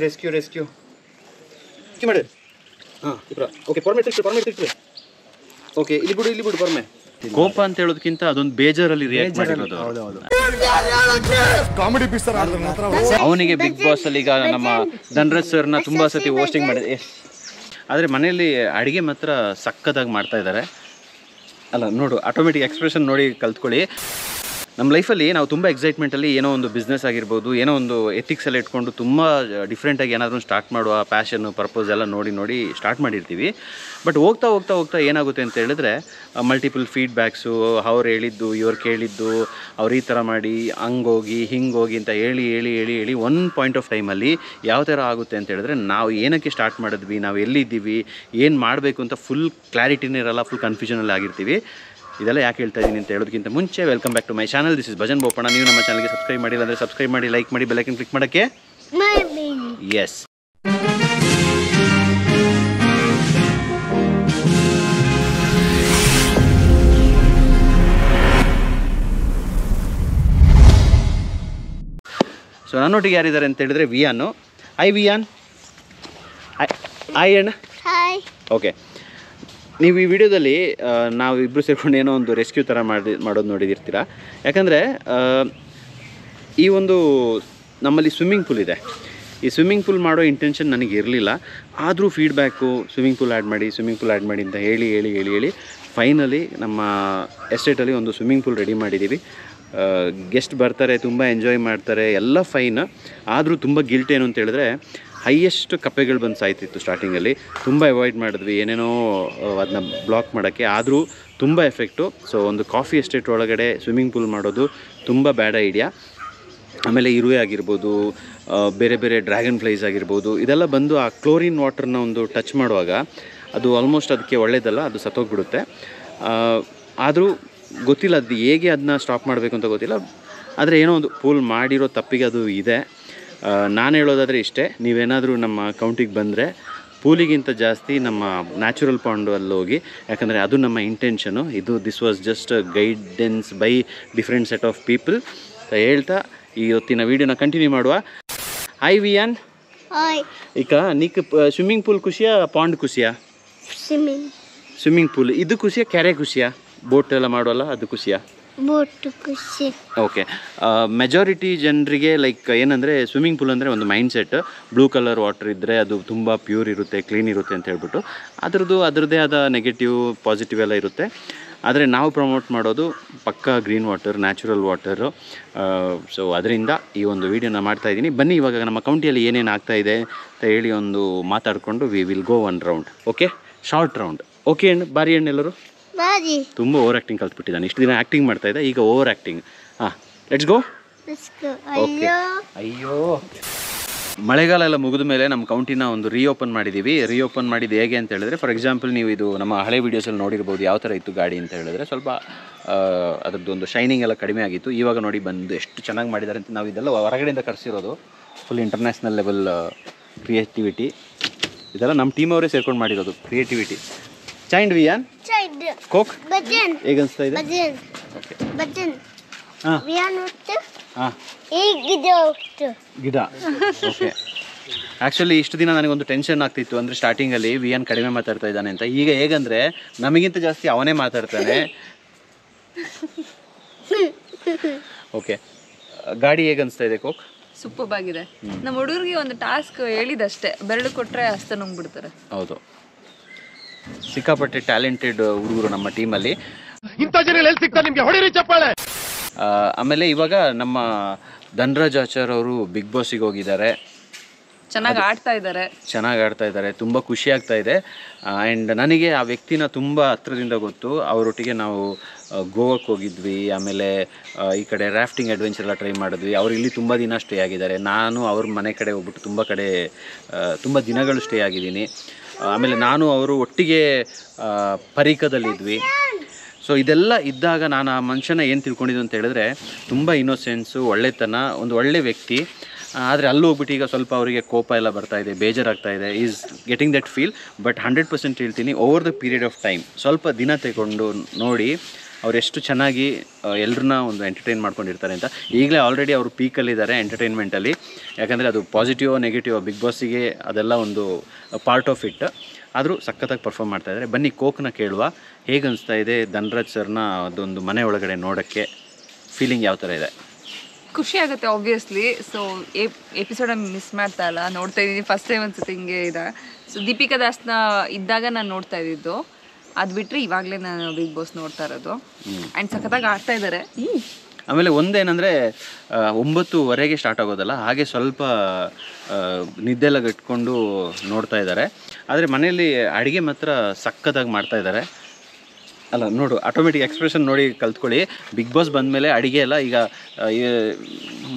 Rescue ಮಾಡಿ. ಹಾಂ okay ಪರ್ಮೆ ತಿಟ್ಟು. Okay ಇಲ್ಲಿ ಬಿಡು ಪರ್ಮೆ. ಕೋಪ ಅಂತ ಹೇಳೋದಕ್ಕಿಂತ ಅದೊಂದು ಬೇಜಾರಲ್ಲಿ ರಿಯಾಕ್ಟ್ ಮಾಡಿರೋದು. ಕಾಮಿಡಿ ಪೀಸ್ ತರ ಅವನಿಗೆ ಬಿಗ್ ಬಾಸ್ ಅಲ್ಲಿ ಈಗ ನಮ್ಮ ಧನ್ರಾಜ್ ಸರ್ನ ತುಂಬಾ ಸತಿ ಹೋಸ್ಟಿಂಗ್ ಮಾಡಿದೆ. ಆದರೆ ಮನೆಯಲ್ಲಿ ಅಡುಗೆ ಮಾತ್ರ ಸಕ್ಕತ್ತಾಗಿ ಮಾಡ್ತಾ ಇದ್ದಾರೆ. ಅಲ್ಲ ನೋಡು, ಆಟೋಮೆಟಿಕ್ ಎಕ್ಸ್ಪ್ರೆಷನ್ ನೋಡಿ ಕಲ್ತ್ಕೊಳ್ಳಿ. ನಮ್ಮ ಲೈಫಲ್ಲಿ ನಾವು ತುಂಬ ಎಕ್ಸೈಟ್ಮೆಂಟಲ್ಲಿ ಏನೋ ಒಂದು ಬಿಸ್ನೆಸ್ ಆಗಿರ್ಬೋದು, ಏನೋ ಒಂದು ಎಥಿಕ್ಸ್ ಎಲ್ಲ ಇಟ್ಕೊಂಡು ತುಂಬ ಡಿಫ್ರೆಂಟಾಗಿ ಏನಾದರೂ ಸ್ಟಾರ್ಟ್ ಮಾಡುವ ಪ್ಯಾಷನ್ನು ಪರ್ಪೋಸ್ ಎಲ್ಲ ನೋಡಿ ಸ್ಟಾರ್ಟ್ ಮಾಡಿರ್ತೀವಿ. ಬಟ್ ಹೋಗ್ತಾ ಏನಾಗುತ್ತೆ ಅಂತ ಹೇಳಿದ್ರೆ ಮಲ್ಟಿಪಲ್ ಫೀಡ್ಬ್ಯಾಕ್ಸು, ಅವ್ರು ಹೇಳಿದ್ದು ಇವ್ರು ಕೇಳಿದ್ದು, ಅವ್ರು ಈ ಥರ ಮಾಡಿ ಹಂಗೋಗಿ ಹಿಂಗೋಗಿ ಅಂತ ಹೇಳಿ ಒನ್ ಪಾಯಿಂಟ್ ಆಫ್ ಟೈಮಲ್ಲಿ ಯಾವ ಥರ ಆಗುತ್ತೆ ಅಂತ ಹೇಳಿದ್ರೆ ನಾವು ಏನಕ್ಕೆ ಸ್ಟಾರ್ಟ್ ಮಾಡಿದ್ವಿ, ನಾವು ಎಲ್ಲಿದ್ದೀವಿ, ಏನು ಮಾಡಬೇಕು ಅಂತ ಫುಲ್ ಕ್ಲಾರಿಟಿನೇ ಇರಲ್ಲ, ಫುಲ್ ಕನ್ಫ್ಯೂಷನಲ್ಲಿ ಆಗಿರ್ತೀವಿ. ಇದೆಲ್ಲ ಯಾಕೆ ಹೇಳ್ತಾ ಇದ್ದೀನಿ ಅಂತ ಹೇಳೋದಕ್ಕಿಂತ ಮುಂಚೆ welcome back to my channel. This is Bhajan Boppanna. ನೀವು ನಮ್ಮ ಚಾನಲ್ಗೆ ಸಬ್ಸ್ಕ್ರೈಬ್ ಮಾಡಿಲ್ಲ ಅಂದರೆ ಸಬ್ಸ್ಕ್ರೈಬ್ ಮಾಡಿ, ಲೈಕ್ ಮಾಡಿ, ಬೆಲ್ ಐಕನ್ ಕ್ಲಿಕ್ ಮಾಡೋಕ್ಕೆ. ಎಸ್, ಸೊ ನನ್ನೊಟ್ಟಿಗೆ ಯಾರಿದ್ದಾರೆ ಅಂತ ಹೇಳಿದ್ರೆ ವಿಯಾನು. ಐ ವಿಯಾನ್. ಐ ಅಣ್ಣ. ಓಕೆ, ನೀವು ಈ ವಿಡಿಯೋದಲ್ಲಿ ನಾವು ಇಬ್ಬರು ಸೇರ್ಕೊಂಡು ಏನೋ ಒಂದು ರೆಸ್ಕ್ಯೂ ಥರ ಮಾಡೋದು ನೋಡಿದಿರ್ತೀರ. ಯಾಕಂದರೆ ಈ ಒಂದು ನಮ್ಮಲ್ಲಿ ಸ್ವಿಮ್ಮಿಂಗ್ ಪೂಲ್ ಇದೆ. ಈ ಸ್ವಿಮ್ಮಿಂಗ್ ಪೂಲ್ ಮಾಡೋ ಇಂಟೆನ್ಷನ್ ನನಗೆ ಇರಲಿಲ್ಲ. ಆದರೂ ಫೀಡ್ಬ್ಯಾಕು ಸ್ವಿಮ್ಮಿಂಗ್ ಪೂಲ್ ಆ್ಯಡ್ ಮಾಡಿ ಅಂತ ಹೇಳಿ ಫೈನಲಿ ನಮ್ಮ ಎಸ್ಟೇಟಲ್ಲಿ ಒಂದು ಸ್ವಿಮ್ಮಿಂಗ್ ಪೂಲ್ ರೆಡಿ ಮಾಡಿದ್ದೀವಿ. ಗೆಸ್ಟ್ ಬರ್ತಾರೆ, ತುಂಬ ಎಂಜಾಯ್ ಮಾಡ್ತಾರೆ, ಎಲ್ಲ ಫೈನ್. ಆದರೂ ತುಂಬ ಗಿಲ್ಟ್ ಏನು ಅಂತ ಹೇಳಿದ್ರೆ ಹೈಯೆಸ್ಟ್ ಕಪ್ಪೆಗಳು ಬಂದು ಸಾಯ್ತಿತ್ತು ಸ್ಟಾರ್ಟಿಂಗಲ್ಲಿ. ತುಂಬ ಅವಾಯ್ಡ್ ಮಾಡಿದ್ವಿ ಏನೇನೋ ಅದನ್ನ ಬ್ಲಾಕ್ ಮಾಡೋಕ್ಕೆ, ಆದರೂ ತುಂಬ ಎಫೆಕ್ಟು. ಸೊ ಒಂದು ಕಾಫಿ ಎಸ್ಟೇಟ್ ಒಳಗಡೆ ಸ್ವಿಮ್ಮಿಂಗ್ ಪೂಲ್ ಮಾಡೋದು ತುಂಬ ಬ್ಯಾಡ್ ಐಡಿಯಾ. ಆಮೇಲೆ ಇರುವೆ ಆಗಿರ್ಬೋದು, ಬೇರೆ ಡ್ರ್ಯಾಗನ್ ಫ್ಲೈಸ್ ಆಗಿರ್ಬೋದು, ಇದೆಲ್ಲ ಬಂದು ಆ ಕ್ಲೋರಿನ್ ವಾಟರ್ನ ಒಂದು ಟಚ್ ಮಾಡುವಾಗ ಅದು ಆಲ್ಮೋಸ್ಟ್ ಅದಕ್ಕೆ ಒಳ್ಳೆಯದಲ್ಲ, ಅದು ಸತ್ತೋಗ್ಬಿಡುತ್ತೆ. ಆದರೂ ಗೊತ್ತಿಲ್ಲ ಅದು ಹೇಗೆ ಅದನ್ನ ಸ್ಟಾಪ್ ಮಾಡಬೇಕು ಅಂತ ಗೊತ್ತಿಲ್ಲ. ಆದರೆ ಏನೋ ಒಂದು ಪೂಲ್ ಮಾಡಿರೋ ತಪ್ಪಿಗೆ ಅದು ಇದೆ. ನಾನು ಹೇಳೋದಾದರೆ ಇಷ್ಟೇ, ನೀವೇನಾದರೂ ನಮ್ಮ ಕೌಂಟಿಗೆ ಬಂದರೆ ಪೂಲಿಗಿಂತ ಜಾಸ್ತಿ ನಮ್ಮ ನ್ಯಾಚುರಲ್ ಪಾಂಡು ಅಲ್ಲಿ ಹೋಗಿ, ಯಾಕಂದರೆ ಅದು ನಮ್ಮ intention. This was just guidance by different set of people ಹೇಳ್ತಾ ಇವತ್ತಿನ ವೀಡಿಯೋನ ಕಂಟಿನ್ಯೂ ಮಾಡುವ. ಹಾಯ್ ವಿಯಾನ್. ಈಗ ನೀಕ್ ಸ್ವಿಮ್ಮಿಂಗ್ ಪೂಲ್ ಖುಷಿಯಾ ಪಾಂಡ್ ಖುಷಿಯಾ? ಸ್ವಿಮ್ಮಿಂಗ್ ಪೂಲ್ ಇದು ಖುಷಿಯಾ, ಕೆರೆ ಖುಷಿಯಾ? ಬೋಟ್ ಎಲ್ಲ ಮಾಡೋಲ್ಲ ಅದು ಖುಷಿಯಾ? ಓಕೆ, ಮೆಜಾರಿಟಿ ಜನರಿಗೆ ಲೈಕ್ ಏನಂದರೆ ಸ್ವಿಮ್ಮಿಂಗ್ ಪೂಲ್ ಅಂದರೆ ಒಂದು mind set, blue colour water ಇದ್ದರೆ ಅದು ತುಂಬ ಪ್ಯೂರ್ ಇರುತ್ತೆ, ಕ್ಲೀನ್ ಇರುತ್ತೆ ಅಂತ ಹೇಳ್ಬಿಟ್ಟು ಅದರದ್ದೇ ಆದ ನೆಗೆಟಿವ್ ಪಾಸಿಟಿವ್ ಎಲ್ಲ ಇರುತ್ತೆ. ಆದರೆ ನಾವು ಪ್ರಮೋಟ್ ಮಾಡೋದು ಪಕ್ಕಾ green water, natural water. So ಅದರಿಂದ ಈ ಒಂದು ವೀಡಿಯೋನ ಮಾಡ್ತಾಯಿದ್ದೀನಿ. ಬನ್ನಿ ಇವಾಗ ನಮ್ಮ ಕೌಂಟಿಯಲ್ಲಿ ಏನೇನು ಆಗ್ತಾಯಿದೆ ಅಂತ ಹೇಳಿ ಒಂದು ಮಾತಾಡಿಕೊಂಡು we will go one round. Okay, short round. Okay ಅಣ್ಣ, ಬಾರಿ ಅಣ್ಣ ಎಲ್ಲರೂ. ತುಂಬ ಓವರ್ ಆ್ಯಕ್ಟಿಂಗ್ ಕಲ್ತ್ಬಿಟ್ಟಿದ್ದಾನೆ. ಇಷ್ಟು ದಿನ ಆ್ಯಕ್ಟಿಂಗ್ ಮಾಡ್ತಾ ಇದ್ದ, ಈಗ ಓವರ್ ಆ್ಯಕ್ಟಿಂಗ್. ಹಾಂ, ಲೆಟ್ಸ್ ಗೋ. ಓಕೆ. ಅಯ್ಯೋ, ಮಳೆಗಾಲ ಎಲ್ಲ ಮುಗಿದ ಮೇಲೆ ನಮ್ಮ ಕೌಂಟಿನ ಒಂದು ರೀಓಪನ್ ಮಾಡಿದ್ದೀವಿ. ರೀಓಪನ್ ಮಾಡಿದ್ದು ಹೇಗೆ ಅಂತ ಹೇಳಿದ್ರೆ, ಫಾರ್ ಎಕ್ಸಾಂಪಲ್ ನೀವು ಇದು ನಮ್ಮ ಹಳೆ ವೀಡಿಯೋಸಲ್ಲಿ ನೋಡಿರ್ಬೋದು ಯಾವ ಥರ ಇತ್ತು ಗಾಡಿ ಅಂತ ಹೇಳಿದ್ರೆ. ಸ್ವಲ್ಪ ಅದರದ್ದೊಂದು ಶೈನಿಂಗ್ ಎಲ್ಲ ಕಡಿಮೆ ಆಗಿತ್ತು. ಇವಾಗ ನೋಡಿ ಬಂದು ಎಷ್ಟು ಚೆನ್ನಾಗಿ ಮಾಡಿದ್ದಾರೆ ಅಂತ. ನಾವು ಇದೆಲ್ಲ ಹೊರಗಡೆಯಿಂದ ಕರೆಸಿರೋದು, ಫುಲ್ ಇಂಟರ್ನ್ಯಾಷನಲ್ ಲೆವೆಲ್ ಕ್ರಿಯೇಟಿವಿಟಿ. ಇದೆಲ್ಲ ನಮ್ಮ ಟೀಮ್ ಅವರೇ ಸೇರ್ಕೊಂಡು ಮಾಡಿರೋದು ಕ್ರಿಯೇಟಿವಿಟಿ. ಚೈಂಡ್ ವಿಯಾನ್ ಕೋಕ್ ಹೇಗೆ ಅನಿಸ್ತಾ ಇದೆ? ಗಿಡ. ಓಕೆ, ಆ್ಯಕ್ಚುಲಿ ಇಷ್ಟು ದಿನ ನನಗೊಂದು ಟೆನ್ಷನ್ ಆಗ್ತಿತ್ತು, ಅಂದರೆ ಸ್ಟಾರ್ಟಿಂಗಲ್ಲಿ ವಿಯಾನ್ ಕಡಿಮೆ ಮಾತಾಡ್ತಾ ಇದ್ದಾನೆ ಅಂತ. ಈಗ ಹೇಗಂದರೆ ನಮಗಿಂತ ಜಾಸ್ತಿ ಅವನೇ ಮಾತಾಡ್ತಾನೆ. ಓಕೆ, ಗಾಡಿ ಹೇಗೆ ಅನಿಸ್ತಾ ಇದೆ ಕೋಕ್? ಸೂಪರ್ ಆಗಿದೆ. ನಮ್ಮ ಹುಡುಗರಿಗೆ ಒಂದು ಟಾಸ್ಕ್ ಹೇಳಿದಷ್ಟೇ, ಬೆರಳು ಕೊಟ್ಟರೆ ಹಸ್ತ ನುಂಗ್ಬಿಡ್ತಾರೆ. ಹೌದು, ಸಿಕ್ಕಾಪಟ್ಟೆ ಟ್ಯಾಲೆಂಟೆಡ್ ಹುಡುಗರು ನಮ್ಮ ಟೀಮಲ್ಲಿ. ಆಮೇಲೆ ಇವಾಗ ನಮ್ಮ ಧನ್ರಾಜ್ ಆಚಾರ್ ಅವರು ಬಿಗ್ ಬಾಸಿಗೆ ಹೋಗಿದ್ದಾರೆ. ಚೆನ್ನಾಗಿ ಆಡ್ತಾ ಇದ್ದಾರೆ. ತುಂಬ ಖುಷಿ ಆಗ್ತಾ ಇದೆ. ಆ್ಯಂಡ್ ನನಗೆ ಆ ವ್ಯಕ್ತಿನ ತುಂಬ ಹತ್ರದಿಂದ ಗೊತ್ತು. ಅವರೊಟ್ಟಿಗೆ ನಾವು ಗೋವಾಕ್ಕೆ ಹೋಗಿದ್ವಿ, ಆಮೇಲೆ ಈ ಕಡೆ ರಾಫ್ಟಿಂಗ್ ಅಡ್ವೆಂಚರ್ ಎಲ್ಲ ಟ್ರೈ ಮಾಡಿದ್ವಿ. ಅವರು ಇಲ್ಲಿ ತುಂಬ ದಿನ ಸ್ಟೇ ಆಗಿದ್ದಾರೆ. ನಾನು ಅವ್ರ ಮನೆ ಕಡೆ ಹೋಗ್ಬಿಟ್ಟು ತುಂಬ ದಿನಗಳು ಸ್ಟೇ ಆಗಿದ್ದೀನಿ. ಆಮೇಲೆ ನಾನು ಅವರು ಒಟ್ಟಿಗೆ ಪರೀಕದಲ್ಲಿದ್ವಿ. ಸೊ ಇದೆಲ್ಲ ಇದ್ದಾಗ ನಾನು ಆ ಮನುಷ್ಯನ ಏನು ತಿಳ್ಕೊಂಡಿದ್ದು ಅಂತ ಹೇಳಿದ್ರೆ, ತುಂಬ ಇನ್ನೋಸೆನ್ಸು, ಒಳ್ಳೆತನ, ಒಂದು ಒಳ್ಳೆ ವ್ಯಕ್ತಿ. ಆದರೆ ಅಲ್ಲಿ ಹೋಗ್ಬಿಟ್ಟು ಈಗ ಸ್ವಲ್ಪ ಅವರಿಗೆ ಕೋಪ ಎಲ್ಲ ಬರ್ತಾ ಇದೆ, ಬೇಜಾರಾಗ್ತಾ ಇದೆ. Is getting that feel. But 100% ಹೇಳ್ತೀನಿ, over the period of time ಸ್ವಲ್ಪ ದಿನ ತಗೊಂಡು ನೋಡಿ ಅವ್ರು ಎಷ್ಟು ಚೆನ್ನಾಗಿ ಎಲ್ಲರನ್ನ ಒಂದು ಎಂಟರ್ಟೈನ್ ಮಾಡ್ಕೊಂಡಿರ್ತಾರೆ ಅಂತ. ಈಗಲೇ ಆಲ್ರೆಡಿ ಅವರು ಪೀಕಲ್ಲಿದ್ದಾರೆ ಎಂಟರ್ಟೈನ್ಮೆಂಟಲ್ಲಿ, ಯಾಕಂದರೆ ಅದು ಪಾಸಿಟಿವ್ ನೆಗೆಟಿವ್ ಬಿಗ್ ಬಾಸಿಗೆ ಅದೆಲ್ಲ ಒಂದು ಪಾರ್ಟ್ ಆಫ್ ಇಟ್. ಆದರೂ ಸಖತ್ತಾಗಿ ಪರ್ಫಾರ್ಮ್ ಮಾಡ್ತಾಯಿದ್ದಾರೆ. ಬನ್ನಿ ಕೋಕ್ನ ಕೇಳುವ, ಹೇಗೆ ಅನಿಸ್ತಾ ಇದೆ ಧನ್ರಾಜ್ ಸರ್ನ ಅದೊಂದು ಮನೆ ಒಳಗಡೆ ನೋಡೋಕ್ಕೆ ಫೀಲಿಂಗ್ ಯಾವ ಥರ ಇದೆ? ಖುಷಿ ಆಗುತ್ತೆ ಆಬ್ವಿಯಸ್ಲಿ. ಸೊ ಎಪಿಸೋಡ್ ಮಿಸ್ ಮಾಡ್ತಾ ಇಲ್ಲ, ನೋಡ್ತಾ ಇದ್ದೀನಿ. ಫಸ್ಟ್ ಟೈಮ್ ಅನ್ಸುತ್ತೆ ಹಿಂಗೆ ಇದೆ. ಸೊ ದೀಪಿಕಾ ದಾಸ್ನ ಇದ್ದಾಗ ನಾನು ನೋಡ್ತಾ ಇದ್ದಿದ್ದು, ಅದು ಬಿಟ್ಟರೆ ಇವಾಗಲೇ ನಾನು ಬಿಗ್ ಬಾಸ್ ನೋಡ್ತಾ ಇರೋದು. ಆ್ಯಂಡ್ ಸಖತ್ತಾಗಿ ಆಡ್ತಾ ಇದ್ದಾರೆ. ಆಮೇಲೆ ಒಂದೇನಂದರೆ 9:30ಗೆ ಸ್ಟಾರ್ಟ್ ಆಗೋದಲ್ಲ, ಹಾಗೆ ಸ್ವಲ್ಪ ನಿದ್ದೆಲ್ಲ ಗಟ್ಕೊಂಡು ನೋಡ್ತಾ ಇದ್ದಾರೆ. ಆದರೆ ಮನೆಯಲ್ಲಿ ಅಡುಗೆ ಮಾತ್ರ ಸಖತ್ತಾಗಿ ಮಾಡ್ತಾ ಇದ್ದಾರೆ. ಅಲ್ಲ ನೋಡು, ಆಟೋಮೆಟಿಕ್ ಎಕ್ಸ್ಪ್ರೆಷನ್ ನೋಡಿ ಕಲ್ತ್ಕೊಳ್ಳಿ. ಬಿಗ್ ಬಾಸ್ ಬಂದಮೇಲೆ ಅಡುಗೆ ಎಲ್ಲ ಈಗ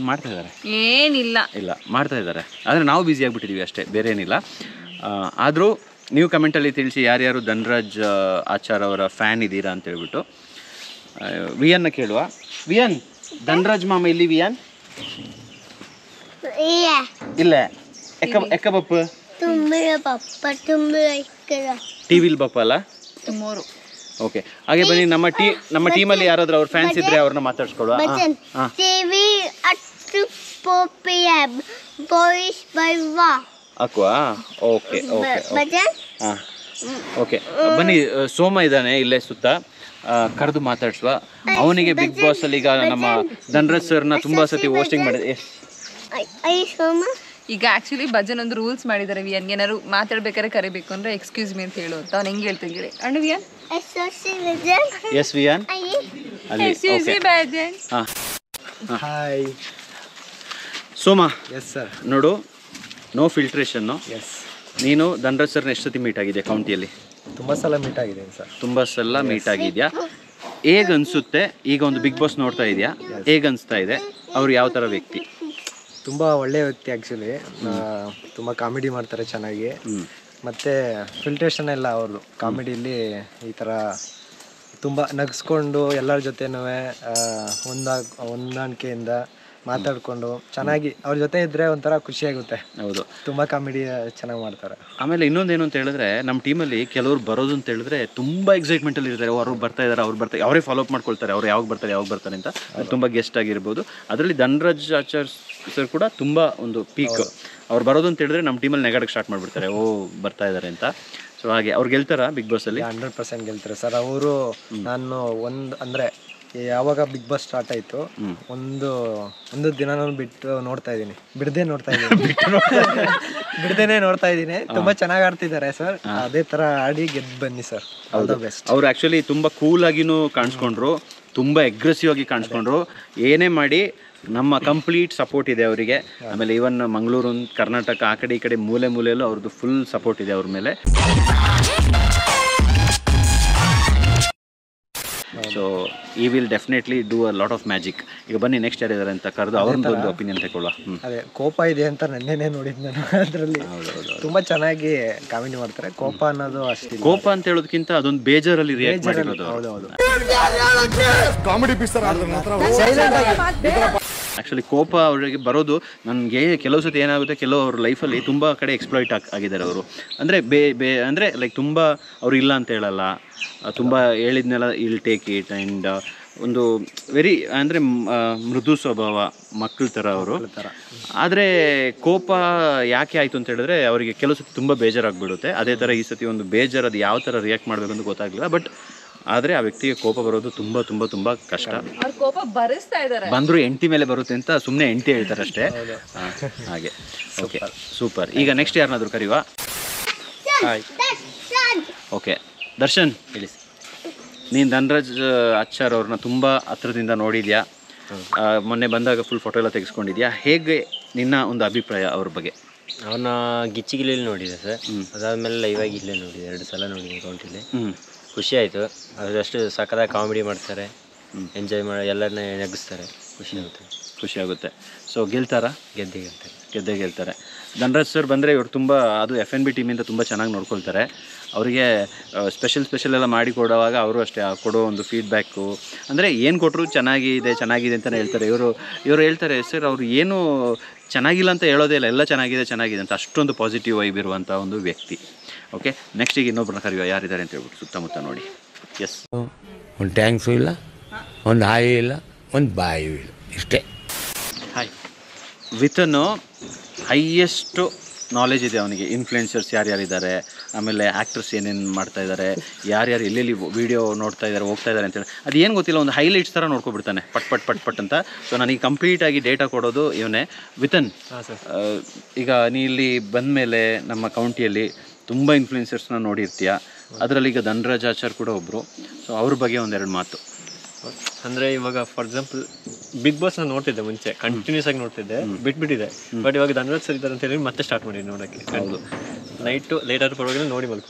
ಮಾಡ್ತಾ ಇದ್ದಾರೆ. ಏನಿಲ್ಲ ಇಲ್ಲ ಮಾಡ್ತಾ ಇದ್ದಾರೆ, ಆದರೆ ನಾವು ಬ್ಯುಸಿ ಆಗಿಬಿಟ್ಟಿದ್ದೀವಿ ಅಷ್ಟೇ, ಬೇರೆ ಏನಿಲ್ಲ. ಆದರೂ ನೀವು ಕಮೆಂಟಲ್ಲಿ ತಿಳಿಸಿ ಯಾರ್ಯಾರು ಧನ್ರಾಜ್ ಆಚಾರ್ ಅವರ ಫ್ಯಾನ್ ಇದ್ದೀರಾ ಅಂತ ಹೇಳ್ಬಿಟ್ಟು. ವಿಯನ್ನ ಕೇಳುವ. ವಿಯನ್, ಧನ್ರಾಜ್ ಮಾಮ ಇಲ್ಲಿ ವಿಯನ್ ಇಲ್ಲ ಎಕ್ಕ ಬಪ್ಪ ಟಿವಿಲ್ ಬಪ್ಪ ಅಲ್ಲ ಟುಮಾರೋ. ಓಕೆ, ಹಾಗೆ ಬನ್ನಿ ನಮ್ಮ ಟೀಮಲ್ಲಿ ಯಾರಾದ್ರೂ ಅವ್ರ ಫ್ಯಾನ್ಸ್ ಇದ್ರೆ ಅವ್ರನ್ನ ಮಾತಾಡ್ಸ್ಕೊಡುವ. ಹಾಕುವಾ? ಓಕೆ ಓಕೆ ಹಾಂ ಓಕೆ, ಬನ್ನಿ. ಸೋಮ ಇದ್ದಾನೆ ಇಲ್ಲೇ ಸುತ್ತ, ಕರೆದು ಮಾತಾಡ್ಸುವ. ಅವನಿಗೆ ಬಿಗ್ ಬಾಸ್ ಅಲ್ಲಿ ಈಗ ನಮ್ಮ ಧನ್ರಾಜ್ ಸರ್ನ ತುಂಬಾ ಸತಿ ಹೋಸ್ಟಿಂಗ್ ಮಾಡಿದೆ. ಈಗ ಆ್ಯಕ್ಚುಲಿ ಭಜನ್ ಒಂದು ರೂಲ್ಸ್ ಮಾಡಿದ್ದಾರೆ, ವಿಯನ್ಗೆ ಏನಾದ್ರು ಮಾತಾಡ್ಬೇಕಾದ್ರೆ ಕರಿಬೇಕು ಅಂದರೆ ಎಕ್ಸ್ಕ್ಯೂಸ್ ಮೀ ಅಂತ ಹೇಳು ಅಂತ. ಅವ್ನು ಹೆಂಗೆ ಹೇಳ್ತೀನಿ ಹೇಳಿ. ಅಣ್ಣ ವಿಯನ್, ಎಸ್ ವಿಯನ್ ಅಲ್ಲಿ. ಹಾಯ್ ಸೋಮ. Yes sir. ನೋಡು, ನೋ ಫಿಲ್ಟ್ರೇಷನ್ನು. ಎಸ್. ನೀನು ಧನ್ರಾಜ್ ಸರ್ನ ಎಷ್ಟು ಸತಿ ಮೀಟ್ ಆಗಿದೆ ಕೌಂಟಿಯಲ್ಲಿ? ತುಂಬ ಸಲ ಮೀಟ್ ಆಗಿದ್ದೀನಿ ಸರ್. ತುಂಬ ಸಲ ಮೀಟ್ ಆಗಿದೆಯಾ? ಹೇಗೆ ಅನಿಸುತ್ತೆ ಈಗ ಒಂದು ಬಿಗ್ ಬಾಸ್ ನೋಡ್ತಾ ಇದೆಯಾ? ಹೇಗೆ ಅನಿಸ್ತಾ ಇದೆ? ಅವ್ರು ಯಾವ ಥರ ವ್ಯಕ್ತಿ? ತುಂಬ ಒಳ್ಳೆಯ ವ್ಯಕ್ತಿ ಆ್ಯಕ್ಚುಲಿ. ತುಂಬ ಕಾಮಿಡಿ ಮಾಡ್ತಾರೆ ಚೆನ್ನಾಗಿ. ಮತ್ತು ಫಿಲ್ಟ್ರೇಷನ್ ಎಲ್ಲ ಅವ್ರದ್ದು ಕಾಮಿಡಿಯಲ್ಲಿ ಈ ಥರ ತುಂಬ ನಗಿಸ್ಕೊಂಡು ಎಲ್ಲರ ಜೊತೆನೂ ಹೊಂದಾಣಿಕೆಯಿಂದ ಮಾತಾಡಿಕೊಂಡು ಚೆನ್ನಾಗಿ ಅವ್ರ ಜೊತೆ ಇದ್ದರೆ ಒಂಥರ ಖುಷಿಯಾಗುತ್ತೆ. ಹೌದು, ತುಂಬ ಕಾಮಿಡಿ ಚೆನ್ನಾಗಿ ಮಾಡ್ತಾರೆ. ಆಮೇಲೆ ಇನ್ನೊಂದೇನು ಅಂತ ಹೇಳಿದ್ರೆ, ನಮ್ಮ ಟೀಮಲ್ಲಿ ಕೆಲವರು ಬರೋದು ಅಂತ ಹೇಳಿದ್ರೆ ತುಂಬ ಎಕ್ಸೈಟ್ಮೆಂಟಲ್ಲಿ ಇರ್ತಾರೆ. ಅವರು ಬರ್ತಾ ಇದ್ದಾರೆ, ಅವರೇ ಫಾಲೋ ಅಪ್ ಮಾಡ್ಕೊಳ್ತಾರೆ, ಅವ್ರು ಯಾವಾಗ ಬರ್ತಾರೆ ಅಂತ. ತುಂಬ ಗೆಸ್ಟ್ ಆಗಿರ್ಬೋದು. ಅದರಲ್ಲಿ ಧನ್ರಾಜ್ ಆಚಾರ್ ಸರ್ ಕೂಡ ತುಂಬ ಒಂದು ಪೀಕ್. ಅವ್ರು ಬರೋದು ಅಂತ ಹೇಳಿದ್ರೆ ನಮ್ಮ ಟೀಮಲ್ಲಿ ನೆಗಾಡಕ್ಕೆ ಸ್ಟಾರ್ಟ್ ಮಾಡಿಬಿಡ್ತಾರೆ, ಓ ಬರ್ತಾ ಇದ್ದಾರೆ ಅಂತ. ಸೊ ಹಾಗೆ ಅವ್ರು ಗೆಲ್ತಾರ ಬಿಗ್ ಬಾಸಲ್ಲಿ? 100% ಗೆಲ್ತಾರೆ ಸರ್ ಅವರು. ನಾನು ಅಂದರೆ ಯಾವಾಗ ಬಿಗ್ ಬಾಸ್ ಸ್ಟಾರ್ಟ್ ಆಯಿತು ಒಂದು ದಿನ ನಾನು ಬಿಟ್ಟು ನೋಡ್ತಾ ಇದ್ದೀನಿ, ಬಿಡದೇನೆ ನೋಡ್ತಾ ಇದ್ದೀನಿ. ತುಂಬ ಚೆನ್ನಾಗಿ ಆಡ್ತಿದ್ದಾರೆ ಸರ್. ಅದೇ ಥರ ಆಡಿ ಗೆದ್ದು ಬನ್ನಿ ಸರ್. All the best. ಅವ್ರು ಆ್ಯಕ್ಚುಲಿ ತುಂಬ ಕೂಲಾಗಿನೂ ಕಾಣಿಸ್ಕೊಂಡ್ರು, ತುಂಬ ಅಗ್ರೆಸಿವ್ ಆಗಿ ಕಾಣಿಸ್ಕೊಂಡ್ರು. ಏನೇ ಮಾಡಿ ನಮ್ಮ ಕಂಪ್ಲೀಟ್ ಸಪೋರ್ಟ್ ಇದೆ ಅವರಿಗೆ. ಆಮೇಲೆ ಈವನ್ ಮಂಗಳೂರು, ಕರ್ನಾಟಕ ಆ ಕಡೆ ಈ ಕಡೆ ಮೂಲೆಯಲ್ಲೂ ಅವ್ರದ್ದು ಫುಲ್ ಸಪೋರ್ಟ್ ಇದೆ ಅವ್ರ ಮೇಲೆ. ಸೊ ಈ will definitely do a lot of magic. ಈಗ ಬನ್ನಿ ನೆಕ್ಸ್ಟ್ ಯಾರಿದ್ದಾರೆ ಅಂತ ಕರೆದು ಅವ್ರದ್ದು ಒಂದು ಒಪಿನಿಯನ್ ತಗೊಳ್ಳುವ. ಅದೇ ಕೋಪ ಇದೆ ಅಂತ ನೆನ್ನೆನೇ ನೋಡಿದ್ದು ನಾನು. ಅದರಲ್ಲಿ ತುಂಬ ಚೆನ್ನಾಗಿ ಕಾಮಿಡಿ ಮಾಡ್ತಾರೆ. ಕೋಪ ಅನ್ನೋದು ಅಷ್ಟೇ. ಕೋಪ ಅಂತ ಹೇಳೋದಕ್ಕಿಂತ ಅದೊಂದು ಬೇಜಾರಲ್ಲಿ ರಿಯಾಕ್ಟ್ ಮಾಡಿರೋದು. ಹೌದೌದು. ಆ್ಯಕ್ಚುಲಿ ಕೋಪ ಅವರಿಗೆ ಬರೋದು ನನಗೆ ಕೆಲವು ಸತಿ ಏನಾಗುತ್ತೆ, ಕೆಲವು ಅವ್ರ ಲೈಫಲ್ಲಿ ತುಂಬ ಕಡೆ ಎಕ್ಸ್ಪ್ಲಾಯ್ಟ್ ಆಗಿದ್ದಾರೆ ಅವರು. ಅಂದರೆ ಅಂದರೆ ಲೈಕ್ ತುಂಬ ಅವರು ಇಲ್ಲ ಅಂತ ಹೇಳಲ್ಲ, ತುಂಬ ಹೇಳಿದ್ನೆಲ್ಲ ಇಲ್ ಟೇಕ್ ಇಟ್. ಆ್ಯಂಡ್ ಒಂದು ವೆರಿ ಅಂದರೆ ಮೃದು ಸ್ವಭಾವ, ಮಕ್ಕಳ ಥರ ಅವರು. ಆದರೆ ಕೋಪ ಯಾಕೆ ಆಯಿತು ಅಂತ ಹೇಳಿದ್ರೆ ಅವರಿಗೆ ಕೆಲವು ಸತಿ ತುಂಬ ಬೇಜಾರಾಗಿಬಿಡುತ್ತೆ. ಅದೇ ಥರ ಈ ಸತಿ ಒಂದು ಬೇಜಾರು, ಅದು ಯಾವ ಥರ ರಿಯಾಕ್ಟ್ ಮಾಡಬೇಕು ಅಂತ ಗೊತ್ತಾಗಲಿಲ್ಲ. ಬಟ್ ಆದರೆ ಆ ವ್ಯಕ್ತಿಗೆ ಕೋಪ ಬರೋದು ತುಂಬ ತುಂಬ ತುಂಬ ಕಷ್ಟ. ಕೋಪ ಬರಿಸ್ತಾ ಇದ್ದಾರೆ, ಬಂದರೂ ಎಂಟಿ ಮೇಲೆ ಬರುತ್ತೆ ಅಂತ ಸುಮ್ಮನೆ ಎಂಟಿ ಹೇಳ್ತಾರೆ ಅಷ್ಟೇ. ಹಾಗೆ ಓಕೆ, ಸೂಪರ್. ಈಗ ನೆಕ್ಸ್ಟ್ ಯಾರನ್ನಾದರೂ ಕರೆಯುವ. ಹಾಯ್. ಓಕೆ, ದರ್ಶನ್ ಹೇಳಿ. ನೀನು ಧನ್ರಾಜ್ ಆಚಾರ್ ಅವ್ರನ್ನ ತುಂಬ ಹತ್ರದಿಂದ ನೋಡಿದ್ಯಾ, ಮೊನ್ನೆ ಬಂದಾಗ ಫುಲ್ ಫೋಟೋ ಎಲ್ಲ ತೆಗೆಸ್ಕೊಂಡಿದ್ಯಾ. ಹೇಗೆ ನಿನ್ನ ಒಂದು ಅಭಿಪ್ರಾಯ ಅವ್ರ ಬಗ್ಗೆ? ಅವನ ಗಿಚ್ಚಿಗಿಲಿಯಲ್ಲಿ ನೋಡಿದೆ ಸರ್. ಅದಾದಮೇಲೆ ಲೈವಾಗಿ ಇಲ್ಲೇ ನೋಡಿದೆ, 2 ಸಲ ನೋಡಿದೆ ಕೌಂಟಿಲಿ. ಖುಷಿ ಆಯಿತು. ಅದರಷ್ಟು ಸಖತ್ತಾಗಿ ಕಾಮಿಡಿ ಮಾಡ್ತಾರೆ, ಎಂಜಾಯ್ ಮಾಡಿ ಎಲ್ಲರನ್ನ ನಗಿಸ್ತಾರೆ. ಖುಷಿ ಆಗುತ್ತೆ. ಸೊ ಗೆಲ್ತಾರಾ? ಗೆದ್ದೇ ಗೆಲ್ತಾರೆ. ಧನ್ರಾಜ್ ಸರ್ ಬಂದರೆ ಇವರು ತುಂಬ, ಅದು FNB ಟೀಮಿಂದ ತುಂಬ ಚೆನ್ನಾಗಿ ನೋಡ್ಕೊಳ್ತಾರೆ. ಅವರಿಗೆ ಸ್ಪೆಷಲ್ ಎಲ್ಲ ಮಾಡಿ ಕೊಡುವಾಗ ಅವರು ಅಷ್ಟೇ ಕೊಡೋ ಒಂದು ಫೀಡ್ಬ್ಯಾಕು, ಅಂದರೆ ಏನು ಕೊಟ್ಟರು ಚೆನ್ನಾಗಿದೆ ಅಂತಲೇ ಹೇಳ್ತಾರೆ. ಇವರು ಹೇಳ್ತಾರೆ ಸರ್, ಅವರು ಏನು ಚೆನ್ನಾಗಿಲ್ಲ ಅಂತ ಹೇಳೋದೇ ಇಲ್ಲ, ಎಲ್ಲ ಚೆನ್ನಾಗಿದೆ ಅಂತ ಅಷ್ಟೊಂದು ಪಾಸಿಟಿವ್ ವೈಬ್ ಇರುವಂಥ ಒಂದು ವ್ಯಕ್ತಿ. ಓಕೆ, ನೆಕ್ಸ್ಟ್ ಈಗ ಇನ್ನೊಬ್ಬರನ್ನ ಕರೆಯುವ, ಯಾರಿದ್ದಾರೆ ಅಂತ ಹೇಳ್ಬಿಟ್ಟು ಸುತ್ತಮುತ್ತ ನೋಡಿ. ಎಸ್. ಒಂದು ಟ್ಯಾಂಕ್ಸು ಇಲ್ಲ, ಒಂದು ಹಾಯಿ ಇಲ್ಲ, ಒಂದು ಬಾಯಿಯೂ ಇಲ್ಲ, ಇಷ್ಟೇ. ಹಾಯ್. ವಿತನು ಹೈಯೆಸ್ಟು ನಾಲೆಜ್ ಇದೆ ಅವನಿಗೆ. ಇನ್ಫ್ಲುಯೆನ್ಸರ್ಸ್ ಯಾರ್ಯಾರಿದ್ದಾರೆ, ಆಮೇಲೆ ಆ್ಯಕ್ಟರ್ಸ್ ಏನೇನು ಮಾಡ್ತಾ ಇದ್ದಾರೆ, ಯಾರ್ಯಾರು ಎಲ್ಲೆಲ್ಲಿ ವೀಡಿಯೋ ನೋಡ್ತಾ ಇದ್ದಾರೆ, ಹೋಗ್ತಾ ಇದ್ದಾರೆ ಅಂತೇಳಿ ಅದು ಏನು ಗೊತ್ತಿಲ್ಲ, ಒಂದು ಹೈಲೈಟ್ಸ್ ಥರ ನೋಡ್ಕೊಬಿಡ್ತಾನೆ ಪಟ್ ಪಟ್ ಪಟ್ ಪಟ್ ಅಂತ. ಸೊ ನನಗೆ ಕಂಪ್ಲೀಟಾಗಿ ಡೇಟಾ ಕೊಡೋದು ಇವನೇ. ವಿತನ್, ಈಗ ನೀ ಇಲ್ಲಿ ಬಂದ ಮೇಲೆ ನಮ್ಮ ಕೌಂಟಿಯಲ್ಲಿ ತುಂಬ ಇನ್ಫ್ಲುಯೆನ್ಸರ್ಸ್ನ ನೋಡಿರ್ತೀಯ. ಅದರಲ್ಲಿ ಈಗ ಧನರಾಜ್ ಆಚಾರ್ ಕೂಡ ಒಬ್ಬರು. ಸೊ ಅವ್ರ ಬಗ್ಗೆ ಒಂದೆರಡು ಮಾತು. ಅಂದರೆ ಇವಾಗ ಫಾರ್ ಎಕ್ಸಾಂಪಲ್ ಬಿಗ್ ಬಾಸ್ನ ನೋಡ್ತಿದ್ದೆ ಮುಂಚೆ, ಕಂಟಿನ್ಯೂಸ್ ಆಗಿ ನೋಡ್ತಿದ್ದೆ, ಬಿಟ್ಬಿಟ್ಟಿದೆ. ಬಟ್ ಇವಾಗ ಧನರಾಜ್ ಸರ್ ಇದ್ದಾರೆ ಅಂತ ಹೇಳಿ ಮತ್ತೆ ಸ್ಟಾರ್ಟ್ ಮಾಡಿದ್ದೆ ನೋಡೋಕ್ಕೆ. ಹೌದು, ನೈಟು ಲೇಟ್ ಆದ್ರೂ ಪರವಾಗಿಲ್ಲ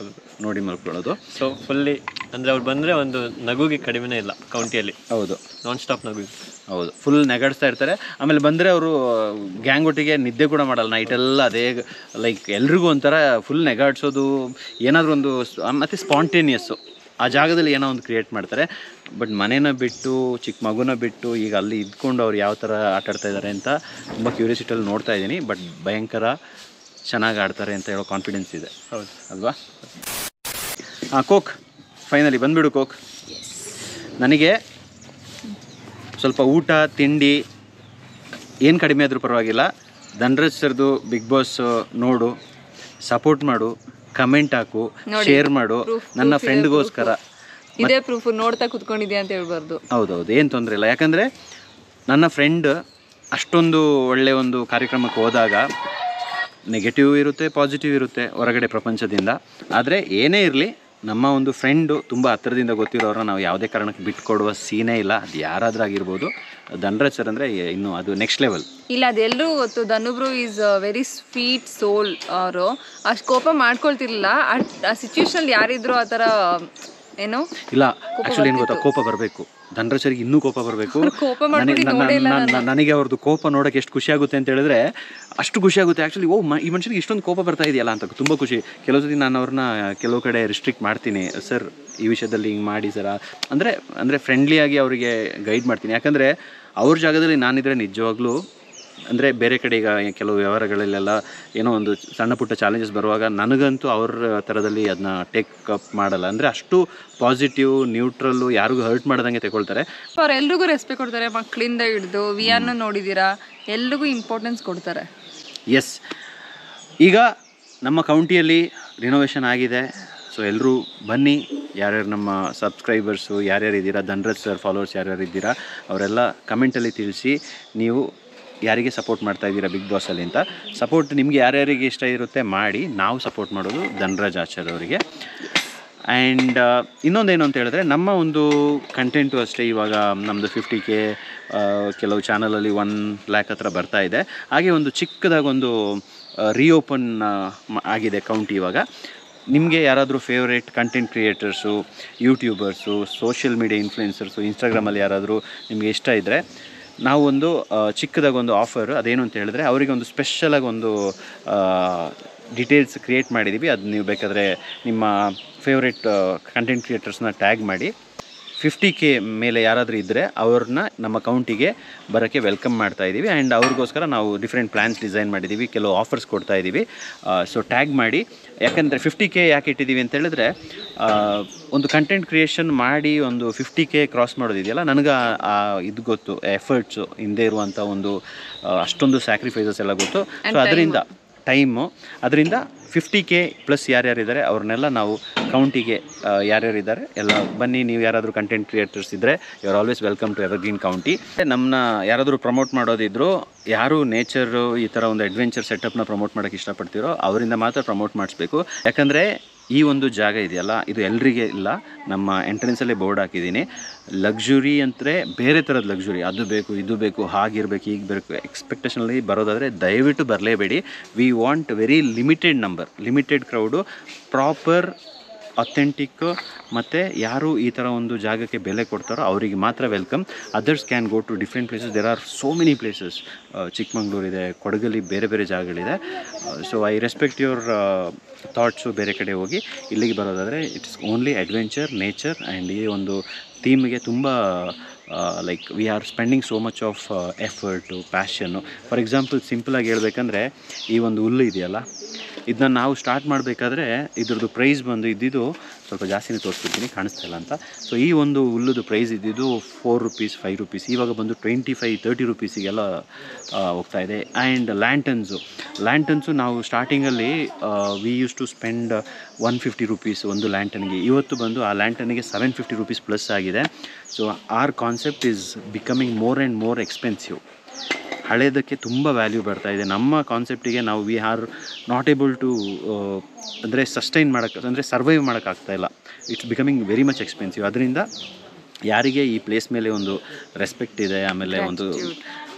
ನೋಡಿ ಮಲ್ಕೊಳ್ಳೋದು. ಸೊ ಫುಲ್ಲಿ ಅಂದರೆ ಅವ್ರು ಬಂದರೆ ಒಂದು ನಗುಗೆ ಕಡಿಮೆನೇ ಇಲ್ಲ ಕೌಂಟಿಯಲ್ಲಿ. ಹೌದು, ನಾನ್ ಸ್ಟಾಪ್ ನಗು. ಹೌದು, ಫುಲ್ ನೆಗಾಡಿಸ್ತಾ ಇರ್ತಾರೆ. ಆಮೇಲೆ ಬಂದರೆ ಅವರು ಗ್ಯಾಂಗ್ ಒಟ್ಟಿಗೆ ನಿದ್ದೆ ಕೂಡ ಮಾಡಲ್ಲ ನೈಟೆಲ್ಲ. ಅದೇ ಲೈಕ್ ಎಲ್ರಿಗೂ ಒಂಥರ ಫುಲ್ ನೆಗಾಡ್ಸೋದು, ಏನಾದರೂ ಒಂದು ಮತ್ತು ಸ್ಪಾಂಟೇನಿಯಸ್ಸು ಆ ಜಾಗದಲ್ಲಿ ಏನೋ ಒಂದು ಕ್ರಿಯೇಟ್ ಮಾಡ್ತಾರೆ. ಬಟ್ ಮನೇನ ಬಿಟ್ಟು, ಚಿಕ್ಕ ಮಗುನ ಬಿಟ್ಟು ಈಗ ಅಲ್ಲಿ ಇದ್ಕೊಂಡು ಅವ್ರು ಯಾವ ಥರ ಆಟಾಡ್ತಾ ಇದ್ದಾರೆ ಅಂತ ತುಂಬ ಕ್ಯೂರಿಯಾಸಿಟಿಯಲ್ಲಿ ನೋಡ್ತಾ ಇದ್ದೀನಿ. ಬಟ್ ಭಯಂಕರ ಚೆನ್ನಾಗಿ ಆಡ್ತಾರೆ ಅಂತ ಹೇಳೋ ಕಾನ್ಫಿಡೆನ್ಸ್ ಇದೆ. ಹೌದು ಅಲ್ವಾ? ಹಾಂ, ಕೋಕ್ ಫೈನಲಿ ಬಂದುಬಿಡು ಕೋಕ್. ನನಗೆ ಸ್ವಲ್ಪ ಊಟ ತಿಂಡಿ ಏನು ಕಡಿಮೆ ಆದರೂ ಪರವಾಗಿಲ್ಲ, ಧನರಾಜ್ ಸರ್ದು ಬಿಗ್ ಬಾಸ್ ನೋಡು, ಸಪೋರ್ಟ್ ಮಾಡು, ಕಮೆಂಟ್ ಹಾಕು, ಶೇರ್ ಮಾಡು. ನನ್ನ ಫ್ರೆಂಡ್ಗೋಸ್ಕರ ಇದೇ ಪ್ರೂಫ್ ನೋಡ್ತಾ ಕುತ್ಕೊಂಡಿದ್ಯಾ ಅಂತ ಹೇಳ್ಬಾರ್ದು. ಹೌದೌದು, ಏನು ತೊಂದರೆ ಇಲ್ಲ. ಯಾಕಂದರೆ ನನ್ನ ಫ್ರೆಂಡ್ ಅಷ್ಟೊಂದು ಒಳ್ಳೆಯ ಒಂದು ಕಾರ್ಯಕ್ರಮಕ್ಕೆ ಹೋದಾಗ ನೆಗೆಟಿವ್ ಇರುತ್ತೆ, ಪಾಸಿಟಿವ್ ಇರುತ್ತೆ ಹೊರಗಡೆ ಪ್ರಪಂಚದಿಂದ. ಆದರೆ ಏನೇ ಇರಲಿ, ನಮ್ಮ ಒಂದು ಫ್ರೆಂಡು ತುಂಬ ಹತ್ತಿರದಿಂದ ಗೊತ್ತಿರೋರನ್ನ ನಾವು ಯಾವುದೇ ಕಾರಣಕ್ಕೆ ಬಿಟ್ಕೊಡುವ ಸೀನೇ ಇಲ್ಲ. ಅದು ಯಾರಾದರೂ ಆಗಿರ್ಬೋದು. ಧನರಾಜ್ ಸರ್ ಅಂದರೆ ಇನ್ನು ಅದು ನೆಕ್ಸ್ಟ್ ಲೆವೆಲ್. ಇಲ್ಲ, ಅದೆಲ್ಲರೂ ಗೊತ್ತು. ಧನುಬ್ರು ಈಸ್ ವೆರಿ ಸ್ವೀಟ್ ಸೋಲ್. ಅವರು ಅಷ್ಟು ಕೋಪ ಮಾಡ್ಕೊಳ್ತಿರ್ಲಿಲ್ಲ. ಆ ಸಿಚುವೇಶನಲ್ಲಿ ಯಾರಿದ್ರು ಆ ಥರ ಏನು ಇಲ್ಲ. ಆ್ಯಕ್ಚುಲಿ ಏನು ಗೊತ್ತಾ, ಕೋಪ ಬರಬೇಕು. ಧನರಾಜ್ ಸರಿಗೆ ಇನ್ನೂ ಕೋಪ ಬರಬೇಕು. ನನಗೆ ಅವ್ರದ್ದು ಕೋಪ ನೋಡೋಕೆ ಎಷ್ಟು ಖುಷಿ ಆಗುತ್ತೆ ಅಂತ ಹೇಳಿದ್ರೆ ಅಷ್ಟು ಖುಷಿ ಆಗುತ್ತೆ. ಆ್ಯಕ್ಚುಲಿ ಈ ಮನುಷ್ಯನಿಗೆ ಇಷ್ಟೊಂದು ಕೋಪ ಬರ್ತಾ ಇದೆಯಲ್ಲ ಅಂತ ತುಂಬ ಖುಷಿ. ಕೆಲವು ಸತಿ ನಾನು ಅವ್ರನ್ನ ಕೆಲವು ಕಡೆ ರಿಸ್ಟ್ರಿಕ್ಟ್ ಮಾಡ್ತೀನಿ. ಸರ್ ಈ ವಿಷಯದಲ್ಲಿ ಹಿಂಗೆ ಮಾಡಿ ಸರ ಅಂದರೆ ಫ್ರೆಂಡ್ಲಿಯಾಗಿ ಅವರಿಗೆ ಗೈಡ್ ಮಾಡ್ತೀನಿ. ಯಾಕಂದರೆ ಅವ್ರ ಜಾಗದಲ್ಲಿ ನಾನಿದ್ರೆ ನಿಜವಾಗ್ಲೂ ಅಂದರೆ ಬೇರೆ ಕಡೆ ಈಗ ಕೆಲವು ವ್ಯವಹಾರಗಳಲ್ಲೆಲ್ಲ ಏನೋ ಒಂದು ಸಣ್ಣ ಪುಟ್ಟ ಚಾಲೆಂಜಸ್ ಬರುವಾಗ ನನಗಂತೂ ಅವ್ರ ಥರದಲ್ಲಿ ಅದನ್ನ ಟೇಕ್ ಅಪ್ ಮಾಡಲ್ಲ. ಅಂದರೆ ಅಷ್ಟು ಪಾಸಿಟಿವ್, ನ್ಯೂಟ್ರಲ್ಲು, ಯಾರಿಗೂ ಹರ್ಟ್ ಮಾಡ್ದಂಗೆ ತಗೊಳ್ತಾರೆ. ಅವ್ರು ಎಲ್ರಿಗೂ ರೆಸ್ಪೆಕ್ಟ್ ಕೊಡ್ತಾರೆ. ಮಕ್ಕಳಿಂದ ಹಿಡಿದು ವಿಯನ್ನು ನೋಡಿದ್ದೀರಾ, ಎಲ್ರಿಗೂ ಇಂಪಾರ್ಟೆನ್ಸ್ ಕೊಡ್ತಾರೆ. ಎಸ್, ಈಗ ನಮ್ಮ ಕೌಂಟಿಯಲ್ಲಿ ರಿನೋವೇಷನ್ ಆಗಿದೆ. ಸೊ ಎಲ್ಲರೂ ಬನ್ನಿ, ಯಾರ್ಯಾರು ನಮ್ಮ ಸಬ್ಸ್ಕ್ರೈಬರ್ಸು ಯಾರ್ಯಾರು ಇದ್ದೀರಾ, ಧನರಾಜ್ ಸರ್ ಫಾಲೋವರ್ಸ್ ಯಾರ್ಯಾರು ಇದ್ದೀರಾ, ಅವರೆಲ್ಲ ಕಮೆಂಟಲ್ಲಿ ತಿಳಿಸಿ ನೀವು ಯಾರಿಗೆ ಸಪೋರ್ಟ್ ಮಾಡ್ತಾ ಇದ್ದೀರಾ ಬಿಗ್ ಬಾಸಲ್ಲಿ ಅಂತ. ಸಪೋರ್ಟ್ ನಿಮಗೆ ಯಾರ್ಯಾರಿಗೆ ಇಷ್ಟ ಇರುತ್ತೆ ಮಾಡಿ. ನಾವು ಸಪೋರ್ಟ್ ಮಾಡೋದು ಧನರಾಜ್ ಆಚಾರ್ ಅವರಿಗೆ. ಆ್ಯಂಡ್ ಇನ್ನೊಂದೇನು ಅಂತ ಹೇಳಿದ್ರೆ, ನಮ್ಮ ಒಂದು ಕಂಟೆಂಟು ಅಷ್ಟೇ. ಇವಾಗ ನಮ್ಮದು 50K ಕೆಲವು ಚಾನಲಲ್ಲಿ 1 lakh ಹತ್ರ ಬರ್ತಾ ಇದೆ. ಹಾಗೆ ಒಂದು ಚಿಕ್ಕದಾಗೊಂದು ರೀಓಪನ್ ಆಗಿದೆ ಕೌಂಟಿ ಇವಾಗ. ನಿಮಗೆ ಯಾರಾದರೂ favourite content creators, YouTubers, social media influencers, ಇನ್ಸ್ಟಾಗ್ರಾಮಲ್ಲಿ ಯಾರಾದರೂ ನಿಮಗೆ ಇಷ್ಟ ಇದ್ದರೆ, ನಾವು ಒಂದು ಚಿಕ್ಕದಾಗೊಂದು ಆಫರ್, ಅದೇನು ಅಂತ ಹೇಳಿದ್ರೆ ಅವರಿಗೆ ಒಂದು ಸ್ಪೆಷಲಾಗಿ ಒಂದು ಡೀಟೇಲ್ಸ್ ಕ್ರಿಯೇಟ್ ಮಾಡಿದ್ದೀವಿ. ಅದು ನೀವು ಬೇಕಾದರೆ ನಿಮ್ಮ ಫೇವ್ರೇಟ್ ಕಂಟೆಂಟ್ ಕ್ರಿಯೇಟರ್ಸ್ನ ಟ್ಯಾಗ್ ಮಾಡಿ 50K ಮೇಲೆ ಯಾರಾದರೂ ಇದ್ದರೆ ಅವ್ರನ್ನ ನಮ್ಮ ಕೌಂಟಿಗೆ ಬರೋಕ್ಕೆ ವೆಲ್ಕಮ್ ಮಾಡ್ತಾ ಇದ್ದೀವಿ. ಆ್ಯಂಡ್ ಅವ್ರಿಗೋಸ್ಕರ ನಾವು ಡಿಫ್ರೆಂಟ್ ಪ್ಲ್ಯಾನ್ಸ್ ಡಿಸೈನ್ ಮಾಡಿದ್ದೀವಿ, ಕೆಲವು ಆಫರ್ಸ್ ಕೊಡ್ತಾ ಇದ್ದೀವಿ. ಸೊ ಟ್ಯಾಗ್ ಮಾಡಿ. ಯಾಕಂದರೆ 50K ಯಾಕೆ ಇಟ್ಟಿದ್ದೀವಿ ಅಂತ ಹೇಳಿದ್ರೆ, ಒಂದು ಕಂಟೆಂಟ್ ಕ್ರಿಯೇಷನ್ ಮಾಡಿ ಒಂದು 50K ಕ್ರಾಸ್ ಮಾಡೋದಿದೆಯಲ್ಲ, ನನಗೆ ಇದು ಗೊತ್ತು, ಎಫರ್ಟ್ಸು ಹಿಂದೆ ಇರುವಂಥ ಒಂದು ಅಷ್ಟೊಂದು ಸ್ಯಾಕ್ರಿಫೈಸಸ್ ಎಲ್ಲ ಗೊತ್ತು. ಸೊ ಅದರಿಂದ ಟೈಮು, ಅದರಿಂದ 50K ಪ್ಲಸ್ ಯಾರ್ಯಾರಿದ್ದಾರೆ ಅವ್ರನ್ನೆಲ್ಲ ನಾವು ಕೌಂಟಿಗೆ ಯಾರ್ಯಾರಿದ್ದಾರೆ ಎಲ್ಲ ಬನ್ನಿ. ನೀವು ಯಾರಾದರೂ ಕಂಟೆಂಟ್ ಕ್ರಿಯೇಟರ್ಸ್ ಇದ್ದರೆ you are always welcome to evergreen county. ನಮ್ಮನ್ನ ಯಾರಾದರೂ ಪ್ರಮೋಟ್ ಮಾಡೋದಿದ್ರು, ಯಾರು ನೇಚರು ಈ ಥರ ಒಂದು ಅಡ್ವೆಂಚರ್ ಸೆಟಪ್ನ ಪ್ರಮೋಟ್ ಮಾಡೋಕ್ಕೆ ಇಷ್ಟಪಡ್ತೀರೋ ಅವರಿಂದ ಮಾತ್ರ ಪ್ರಮೋಟ್ ಮಾಡಿಸ್ಬೇಕು. ಯಾಕಂದರೆ ಈ ಒಂದು ಜಾಗ ಇದೆಯಲ್ಲ, ಇದು ಎಲ್ರಿಗೆ ಇಲ್ಲ. ನಮ್ಮ ಎಂಟ್ರೆನ್ಸಲ್ಲೇ ಬೋರ್ಡ್ ಹಾಕಿದ್ದೀನಿ. ಲಕ್ಸುರಿ ಅಂದರೆ ಬೇರೆ ಥರದ ಲಕ್ಸುರಿ, ಅದು ಬೇಕು ಇದು ಬೇಕು ಹಾಗಿರಬೇಕು ಹೀಗೆ ಬೇಕು ಎಕ್ಸ್ಪೆಕ್ಟೇಷನಲ್ಲಿ ಬರೋದಾದರೆ ದಯವಿಟ್ಟು ಬರಲೇಬೇಡಿ. We want very limited number, limited crowd, proper authentic, ಮತ್ತು ಯಾರು ಈ ಥರ ಒಂದು ಜಾಗಕ್ಕೆ ಬೆಲೆ ಕೊಡ್ತಾರೋ ಅವರಿಗೆ ಮಾತ್ರ welcome. Others can go to different places. There are so many places. Chikmagalur ಇದೆ, ಕೊಡಗಲ್ಲಿ ಬೇರೆ ಬೇರೆ ಜಾಗಗಳಿದೆ. So I respect your thoughts. ಬೇರೆ ಕಡೆ ಹೋಗಿ ಇಲ್ಲಿಗೆ ಬರೋದಾದರೆ it's only adventure, nature. And ಈ ಒಂದು ಥೀಮ್ಗೆ ತುಂಬ like we are spending so much of effort, passion. For example ಸಿಂಪಲಾಗಿ ಹೇಳ್ಬೇಕಂದ್ರೆ, ಈ ಒಂದು ಹುಲ್ಲು ಇದೆಯಲ್ಲ, ಇದನ್ನ ನಾವು ಸ್ಟಾರ್ಟ್ ಮಾಡಬೇಕಾದ್ರೆ ಇದ್ರದ್ದು ಪ್ರೈಸ್ ಬಂದು ಇದ್ದಿದ್ದು ಸ್ವಲ್ಪ ಜಾಸ್ತಿನೇ ತೋರಿಸ್ಬಿಡ್ತೀನಿ, ಕಾಣಿಸ್ತಾ ಇಲ್ಲ ಅಂತ. ಸೊ ಈ ಒಂದು ಹುಲ್ಲುದು ಪ್ರೈಸ್ ಇದ್ದಿದ್ದು 4 ರೂಪೀಸ್ 5 ರೂಪೀಸ್, ಇವಾಗ ಬಂದು 25-30 ರೂಪೀಸಿಗೆಲ್ಲ ಹೋಗ್ತಾ ಇದೆ. ಆ್ಯಂಡ್ ಲ್ಯಾಂಟನ್ಸು ನಾವು ಸ್ಟಾರ್ಟಿಂಗಲ್ಲಿ we use to spend 150 rupees ಒಂದು ಲ್ಯಾಂಟನ್ಗೆ. ಇವತ್ತು ಬಂದು ಆ ಲ್ಯಾಂಟನ್ಗೆ 750 ರೂಪೀಸ್ ಪ್ಲಸ್ ಆಗಿದೆ. So our concept is becoming more and more expensive. ಹಳೇದಕ್ಕೆ ತುಂಬ ವ್ಯಾಲ್ಯೂ ಬರ್ತಾ ಇದೆ. ನಮ್ಮ ಕಾನ್ಸೆಪ್ಟಿಗೆ ನಾವು we are not able to ಅಂದರೆ ಸಸ್ಟೈನ್ ಮಾಡೋಕ್ಕೆ, ಅಂದರೆ ಸರ್ವೈವ್ ಮಾಡೋಕ್ಕಾಗ್ತಾ ಇಲ್ಲ. It's becoming very much expensive. ಅದರಿಂದ ಯಾರಿಗೆ ಈ ಪ್ಲೇಸ್ ಮೇಲೆ ಒಂದು ರೆಸ್ಪೆಕ್ಟ್ ಇದೆ, ಆಮೇಲೆ ಒಂದು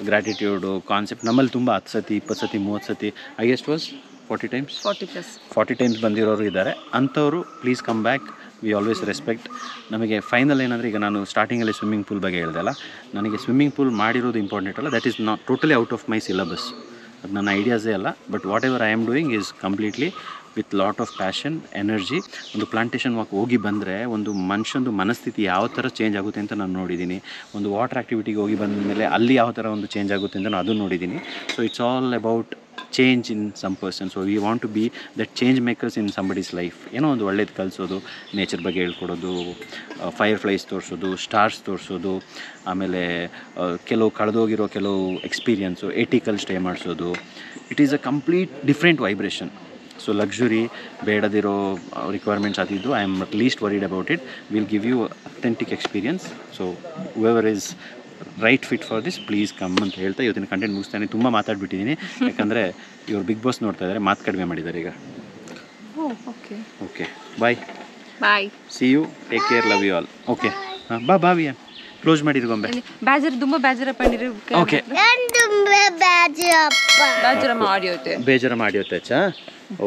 ಗ್ರ್ಯಾಟಿಟ್ಯೂಡು ಕಾನ್ಸೆಪ್ಟ್ ನಮ್ಮಲ್ಲಿ ತುಂಬ 10 ಸತಿ 20 ಸತಿ 30 ಸತಿ ಐ ಗೆಸ್ಟ್ ವಾಸ್ 40 ಟೈಮ್ಸ್ ಬಂದಿರೋರು ಇದ್ದಾರೆ. ಅಂಥವರು please come back. We always respect. ನಮಗೆ ಫೈನಲ್ ಏನಂದರೆ, ಈಗ ನಾನು ಸ್ಟಾರ್ಟಿಂಗಲ್ಲಿ ಸ್ವಿಮ್ಮಿಂಗ್ ಪೂಲ್ ಬಗ್ಗೆ ಹೇಳ್ದಲ್ಲ, ನನಗೆ ಸ್ವಿಮ್ಮಿಂಗ್ ಪೂಲ್ ಮಾಡಿರೋದು ಇಂಪಾರ್ಟೆಂಟ್ ಅಲ್ಲ. That is not totally out of my syllabus. ಅದು ನನ್ನ ಐಡಿಯಾಸೇ ಅಲ್ಲ. But what ever I am doing is completely with lot of passion, energy. ಒಂದು ಪ್ಲಾಂಟೇಶನ್ ವಾಕ್ ಹೋಗಿ ಬಂದರೆ ಒಂದು ಮನುಷ್ಯಂದು ಮನಸ್ಥಿತಿ ಯಾವ ಥರ ಚೇಂಜ್ ಆಗುತ್ತೆ ಅಂತ ನಾನು ನೋಡಿದ್ದೀನಿ. ಒಂದು ವಾಟರ್ ಆ್ಯಕ್ಟಿವಿಟಿಗೆ ಹೋಗಿ ಬಂದ ಮೇಲೆ ಅಲ್ಲಿ ಯಾವ ಥರ ಒಂದು ಚೇಂಜ್ ಆಗುತ್ತೆ ಅಂತ ನಾನು ಅದನ್ನು ನೋಡಿದ್ದೀನಿ. So it's all about change in some person. So we want to be that change makers in somebody's life. ಏನೋ ಒಂದು ಒಳ್ಳೇದು ಕಲಿಸೋದು, ನೇಚರ್ ಬಗ್ಗೆ ಹೇಳ್ಕೊಡೋದು, ಫೈರ್ ಫ್ಲೈಸ್ ತೋರಿಸೋದು, ಸ್ಟಾರ್ಸ್ ತೋರಿಸೋದು, ಆಮೇಲೆ ಕೆಲವು ಕಳೆದೋಗಿರೋ ಕೆಲವು ಎಕ್ಸ್ಪೀರಿಯನ್ಸು, ಎಟಿಕಲ್ ಸ್ಟೇ ಮಾಡಿಸೋದು. It is a complete different vibration. So luxury ಬೇಡದಿರೋ ರಿಕ್ವೈರ್ಮೆಂಟ್ಸ್ ಅದಿದ್ದು, I am at least worried about it. Will give you authentic experience. So whoever is right fit for this please come ಅಂತ ಹೇಳ್ತಾ ಇವತ್ತಿನ content ಮುಗಿಸ್ತಾನೆ. ತುಂಬ ಮಾತಾಡ್ಬಿಟ್ಟಿದ್ದೀನಿ, ಯಾಕಂದರೆ ಇವ್ರು big boss ನೋಡ್ತಾ ಇದ್ದಾರೆ, ಮಾತು ಕಡಿಮೆ ಮಾಡಿದ್ದಾರೆ ಈಗ. Okay bye see you, take care, love you all. Okay ಬಾ ವಿಯನ್ ಕ್ಲೋಸ್ ಮಾಡಿದ್ರು ಗೊಂಬೆ. ತುಂಬ ಓಕೆ ಬೇಜಾರ ಮಾಡಿ ಹೊತ್ತೆ.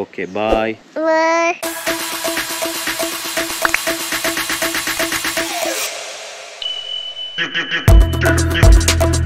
Okay bye. Dip, dip, dip, dip, dip.